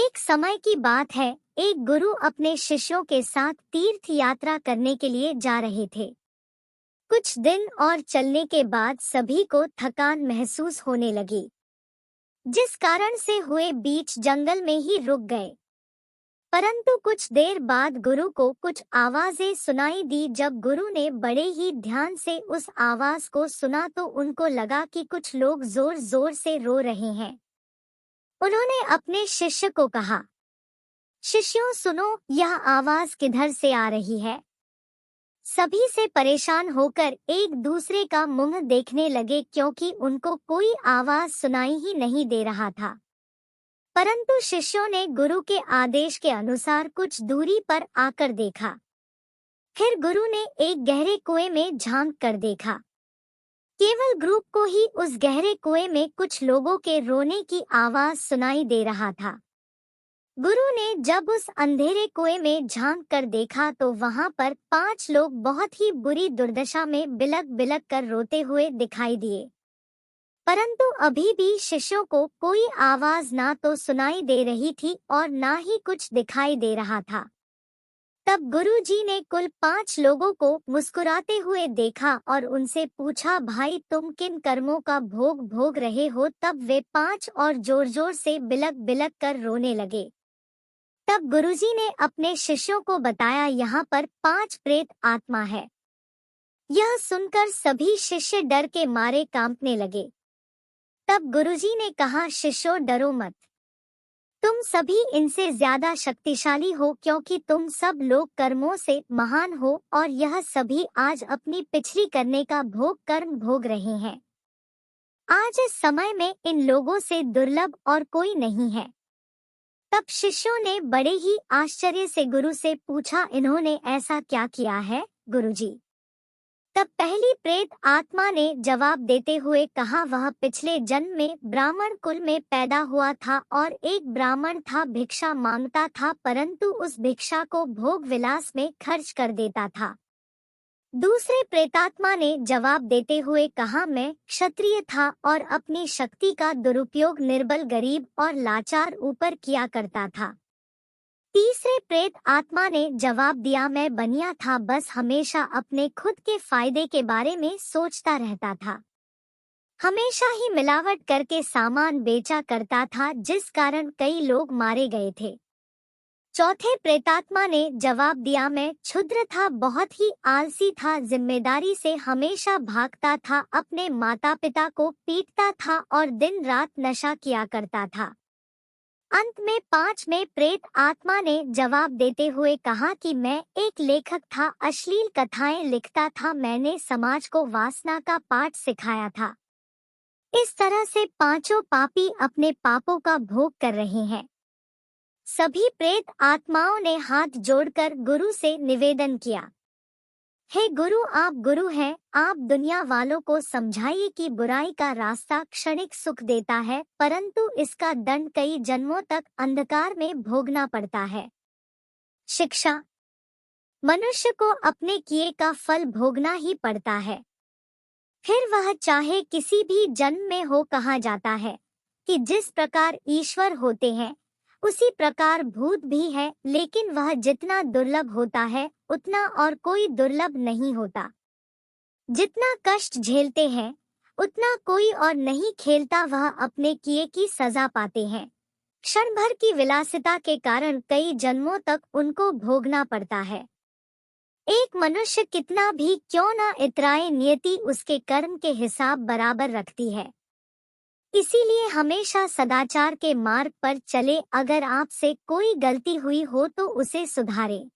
एक समय की बात है, एक गुरु अपने शिष्यों के साथ तीर्थ यात्रा करने के लिए जा रहे थे। कुछ दिन और चलने के बाद सभी को थकान महसूस होने लगी, जिस कारण से हुए बीच जंगल में ही रुक गए। परंतु कुछ देर बाद गुरु को कुछ आवाजें सुनाई दी। जब गुरु ने बड़े ही ध्यान से उस आवाज को सुना तो उनको लगा कि कुछ लोग जोर जोर से रो रहे हैं। उन्होंने अपने शिष्य को कहा, शिष्यों सुनो, यह आवाज किधर से आ रही है? सभी से परेशान होकर एक दूसरे का मुंह देखने लगे, क्योंकि उनको कोई आवाज सुनाई ही नहीं दे रहा था। परंतु शिष्यों ने गुरु के आदेश के अनुसार कुछ दूरी पर आकर देखा। फिर गुरु ने एक गहरे कुएं में झांक कर देखा। केवल ग्रुप को ही उस गहरे कुएं में कुछ लोगों के रोने की आवाज सुनाई दे रहा था। गुरु ने जब उस अंधेरे कुएं में झांक कर देखा तो वहां पर 5 लोग बहुत ही बुरी दुर्दशा में बिलक बिलक कर रोते हुए दिखाई दिए। परंतु अभी भी शिष्यों को कोई आवाज ना तो सुनाई दे रही थी और ना ही कुछ दिखाई दे रहा था। तब गुरु जी ने कुल 5 लोगों को मुस्कुराते हुए देखा और उनसे पूछा, भाई तुम किन कर्मों का भोग भोग रहे हो? तब वे 5 और जोर जोर से बिलक बिलक कर रोने लगे। तब गुरुजी ने अपने शिष्यों को बताया, यहाँ पर 5 प्रेत आत्मा है। यह सुनकर सभी शिष्य डर के मारे कांपने लगे। तब गुरुजी ने कहा, शिष्यों डरो मत, तुम सभी इनसे ज्यादा शक्तिशाली हो, क्योंकि तुम सब लोग कर्मों से महान हो और यह सभी आज अपनी पिछली करने का भोग कर्म भोग रहे हैं। आज इस समय में इन लोगों से दुर्लभ और कोई नहीं है। तब शिष्यों ने बड़े ही आश्चर्य से गुरु से पूछा, इन्होंने ऐसा क्या किया है गुरुजी? तब पहली प्रेत आत्मा ने जवाब देते हुए कहा, वह पिछले जन्म में ब्राह्मण कुल में पैदा हुआ था और एक ब्राह्मण था, भिक्षा मांगता था, परंतु उस भिक्षा को भोग विलास में खर्च कर देता था। दूसरे प्रेतात्मा ने जवाब देते हुए कहा, मैं क्षत्रिय था और अपनी शक्ति का दुरुपयोग निर्बल, गरीब और लाचार ऊपर किया करता था। तीसरे प्रेत आत्मा ने जवाब दिया, मैं बनिया था, बस हमेशा अपने खुद के फायदे के बारे में सोचता रहता था। हमेशा ही मिलावट करके सामान बेचा करता था, जिस कारण कई लोग मारे गए थे। चौथे प्रेतात्मा ने जवाब दिया, मैं क्षुद्र था, बहुत ही आलसी था, जिम्मेदारी से हमेशा भागता था, अपने माता पिता को पीटता था और दिन रात नशा किया करता था। अंत में 5वें प्रेत आत्मा ने जवाब देते हुए कहा कि मैं एक लेखक था, अश्लील कथाएं लिखता था, मैंने समाज को वासना का पाठ सिखाया था। इस तरह से 5 पापी अपने पापों का भोग कर रहे हैं। सभी प्रेत आत्माओं ने हाथ जोड़कर गुरु से निवेदन किया, हे गुरु, आप गुरु हैं, आप दुनिया वालों को समझाइए कि बुराई का रास्ता क्षणिक सुख देता है, परंतु इसका दंड कई जन्मों तक अंधकार में भोगना पड़ता है। शिक्षा, मनुष्य को अपने किए का फल भोगना ही पड़ता है, फिर वह चाहे किसी भी जन्म में हो। कहा जाता है कि जिस प्रकार ईश्वर होते हैं उसी प्रकार भूत भी है, लेकिन वह जितना दुर्लभ होता है उतना और कोई दुर्लभ नहीं होता। जितना कष्ट झेलते हैं उतना कोई और नहीं खेलता, वह अपने किए की सजा पाते हैं। क्षण भर की विलासिता के कारण कई जन्मों तक उनको भोगना पड़ता है। एक मनुष्य कितना भी क्यों न इतराए, नियति उसके कर्म के हिसाब बराबर रखती है। इसीलिए हमेशा सदाचार के मार्ग पर चले। अगर आपसे कोई गलती हुई हो तो उसे सुधारें।